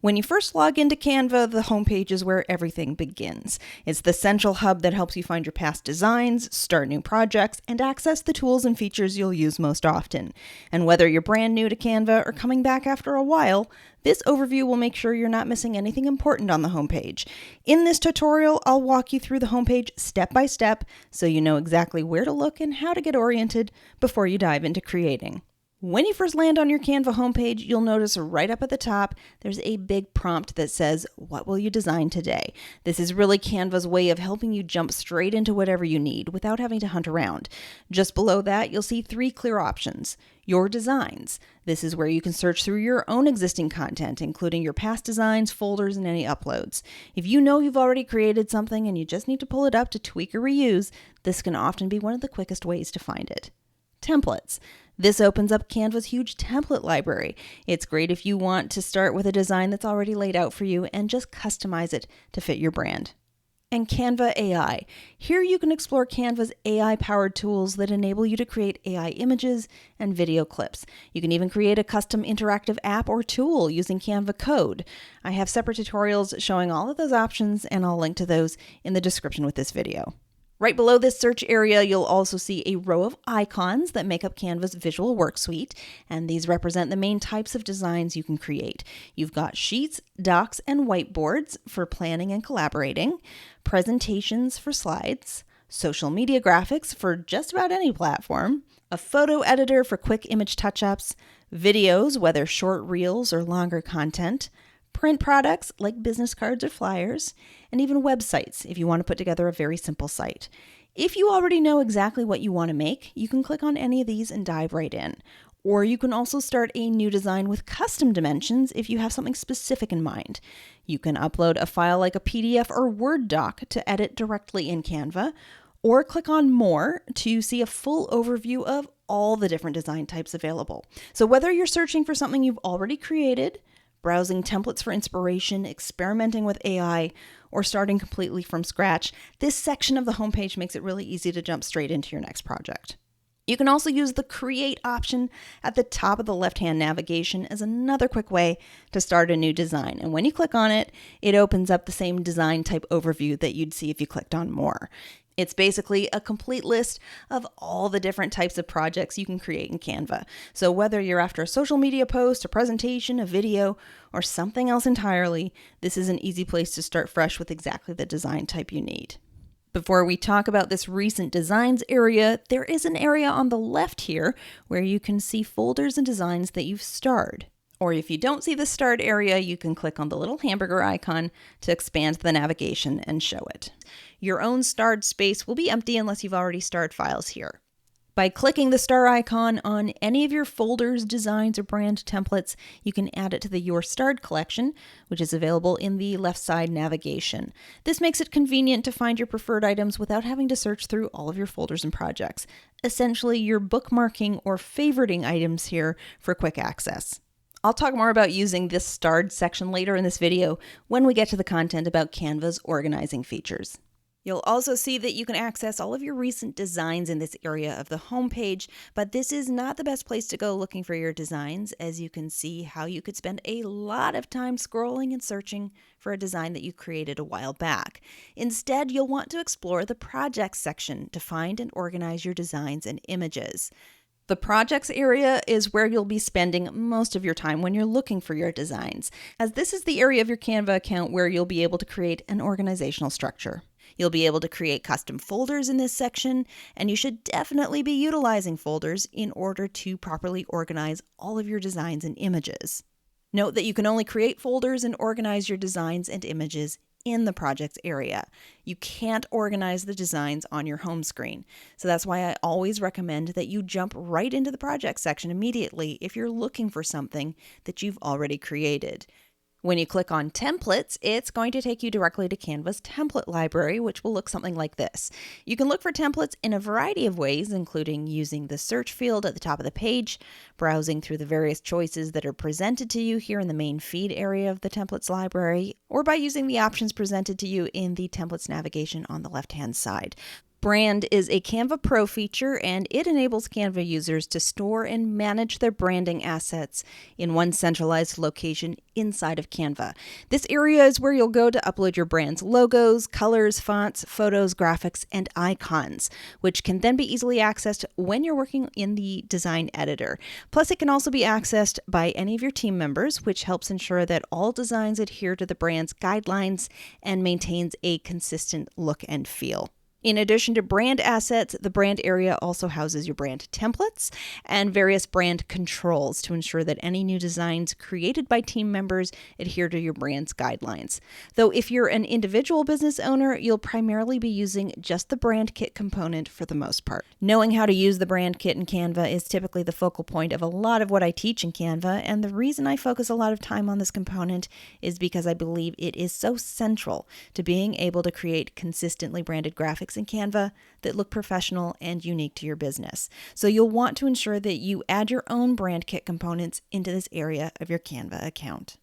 When you first log into Canva, the homepage is where everything begins. It's the central hub that helps you find your past designs, start new projects, and access the tools and features you'll use most often. And whether you're brand new to Canva or coming back after a while, this overview will make sure you're not missing anything important on the homepage. In this tutorial, I'll walk you through the homepage step by step so you know exactly where to look and how to get oriented before you dive into creating. When you first land on your Canva homepage, you'll notice right up at the top, there's a big prompt that says, "What will you design today?" This is really Canva's way of helping you jump straight into whatever you need without having to hunt around. Just below that, you'll see 3 clear options. Your designs. This is where you can search through your own existing content, including your past designs, folders, and any uploads. If you know you've already created something and you just need to pull it up to tweak or reuse, this can often be one of the quickest ways to find it. Templates. This opens up Canva's huge template library. It's great if you want to start with a design that's already laid out for you and just customize it to fit your brand. And Canva AI. Here you can explore Canva's AI-powered tools that enable you to create AI images and video clips. You can even create a custom interactive app or tool using Canva code. I have separate tutorials showing all of those options, and I'll link to those in the description with this video. Right below this search area, you'll also see a row of icons that make up Canva's visual worksuite, and these represent the main types of designs you can create. You've got sheets, docs, and whiteboards for planning and collaborating, presentations for slides, social media graphics for just about any platform, a photo editor for quick image touch-ups, videos, whether short reels or longer content, print products like business cards or flyers, and even websites if you want to put together a very simple site. If you already know exactly what you want to make, you can click on any of these and dive right in. Or you can also start a new design with custom dimensions if you have something specific in mind. You can upload a file like a PDF or Word doc to edit directly in Canva, or click on More to see a full overview of all the different design types available. So whether you're searching for something you've already created, browsing templates for inspiration, experimenting with AI, or starting completely from scratch, this section of the homepage makes it really easy to jump straight into your next project. You can also use the Create option at the top of the left-hand navigation as another quick way to start a new design. And when you click on it, it opens up the same design type overview that you'd see if you clicked on More. It's basically a complete list of all the different types of projects you can create in Canva. So whether you're after a social media post, a presentation, a video, or something else entirely, this is an easy place to start fresh with exactly the design type you need. Before we talk about this recent designs area, there is an area on the left here where you can see folders and designs that you've starred. Or if you don't see the starred area, you can click on the little hamburger icon to expand the navigation and show it. Your own starred space will be empty unless you've already starred files here. By clicking the star icon on any of your folders, designs, or brand templates, you can add it to the Your Starred collection, which is available in the left side navigation. This makes it convenient to find your preferred items without having to search through all of your folders and projects. Essentially, you're bookmarking or favoriting items here for quick access. I'll talk more about using this starred section later in this video when we get to the content about Canva's organizing features. You'll also see that you can access all of your recent designs in this area of the homepage, but this is not the best place to go looking for your designs, as you can see how you could spend a lot of time scrolling and searching for a design that you created a while back. Instead, you'll want to explore the Projects section to find and organize your designs and images. The projects area is where you'll be spending most of your time when you're looking for your designs, as this is the area of your Canva account where you'll be able to create an organizational structure. You'll be able to create custom folders in this section, and you should definitely be utilizing folders in order to properly organize all of your designs and images. Note that you can only create folders and organize your designs and images in the projects area. You can't organize the designs on your home screen. So that's why I always recommend that you jump right into the projects section immediately if you're looking for something that you've already created. When you click on templates, it's going to take you directly to Canva's template library, which will look something like this. You can look for templates in a variety of ways, including using the search field at the top of the page, browsing through the various choices that are presented to you here in the main feed area of the templates library, or by using the options presented to you in the templates navigation on the left-hand side. Brand is a Canva Pro feature, and it enables Canva users to store and manage their branding assets in one centralized location inside of Canva. This area is where you'll go to upload your brand's logos, colors, fonts, photos, graphics, and icons, which can then be easily accessed when you're working in the design editor. Plus, it can also be accessed by any of your team members, which helps ensure that all designs adhere to the brand's guidelines and maintains a consistent look and feel. In addition to brand assets, the brand area also houses your brand templates and various brand controls to ensure that any new designs created by team members adhere to your brand's guidelines. Though if you're an individual business owner, you'll primarily be using just the brand kit component for the most part. Knowing how to use the brand kit in Canva is typically the focal point of a lot of what I teach in Canva, and the reason I focus a lot of time on this component is because I believe it is so central to being able to create consistently branded graphics in Canva that look professional and unique to your business. So you'll want to ensure that you add your own brand kit components into this area of your Canva account.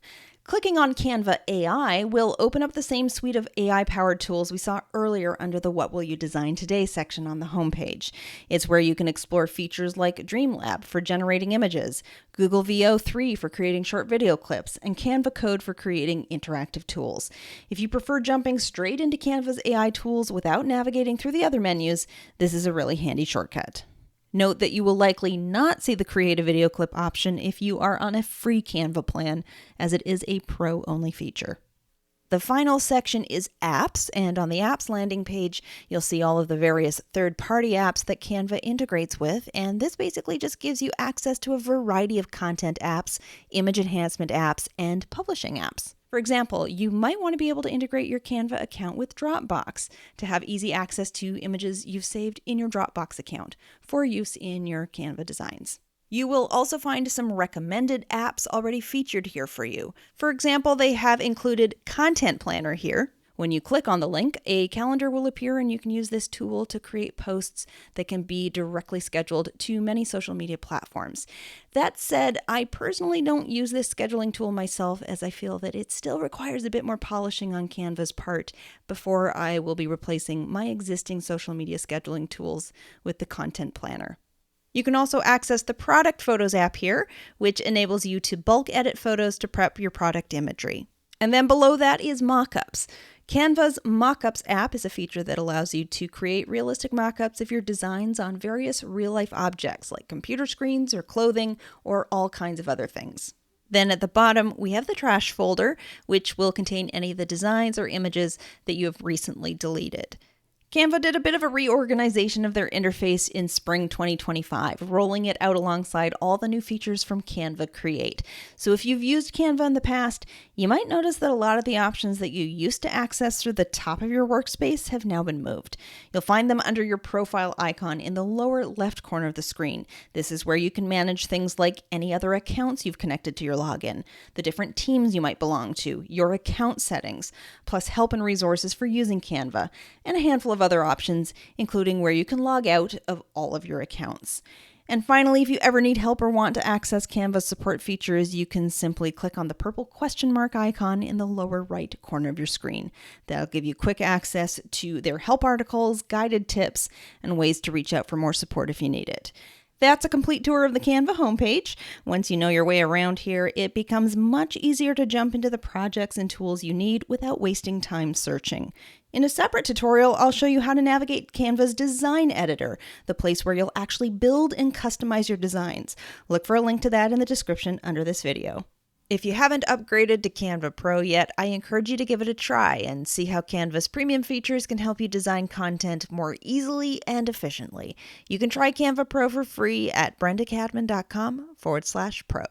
Clicking on Canva AI will open up the same suite of AI-powered tools we saw earlier under the What Will You Design Today section on the homepage. It's where you can explore features like Dreamlab for generating images, Google VO3 for creating short video clips, and Canva Code for creating interactive tools. If you prefer jumping straight into Canva's AI tools without navigating through the other menus, this is a really handy shortcut. Note that you will likely not see the create a video clip option if you are on a free Canva plan, as it is a pro-only feature. The final section is apps, and on the apps landing page, you'll see all of the various third-party apps that Canva integrates with, and this basically just gives you access to a variety of content apps, image enhancement apps, and publishing apps. For example, you might want to be able to integrate your Canva account with Dropbox to have easy access to images you've saved in your Dropbox account for use in your Canva designs. You will also find some recommended apps already featured here for you. For example, they have included Content Planner here. When you click on the link, a calendar will appear and you can use this tool to create posts that can be directly scheduled to many social media platforms. That said, I personally don't use this scheduling tool myself, as I feel that it still requires a bit more polishing on Canva's part before I will be replacing my existing social media scheduling tools with the Content Planner. You can also access the Product Photos app here, which enables you to bulk edit photos to prep your product imagery. And then below that is Mockups. Canva's Mockups app is a feature that allows you to create realistic mockups of your designs on various real-life objects like computer screens or clothing or all kinds of other things. Then at the bottom, we have the trash folder, which will contain any of the designs or images that you have recently deleted. Canva did a bit of a reorganization of their interface in spring 2025, rolling it out alongside all the new features from Canva Create. So if you've used Canva in the past, you might notice that a lot of the options that you used to access through the top of your workspace have now been moved. You'll find them under your profile icon in the lower left corner of the screen. This is where you can manage things like any other accounts you've connected to your login, the different teams you might belong to, your account settings, plus help and resources for using Canva, and a handful of other options, including where you can log out of all of your accounts. And finally, if you ever need help or want to access Canva's support features, you can simply click on the purple question mark icon in the lower right corner of your screen. That'll give you quick access to their help articles, guided tips, and ways to reach out for more support if you need it. That's a complete tour of the Canva homepage. Once you know your way around here, it becomes much easier to jump into the projects and tools you need without wasting time searching. In a separate tutorial, I'll show you how to navigate Canva's design editor, the place where you'll actually build and customize your designs. Look for a link to that in the description under this video. If you haven't upgraded to Canva Pro yet, I encourage you to give it a try and see how Canva's premium features can help you design content more easily and efficiently. You can try Canva Pro for free at brendacadman.com/pro.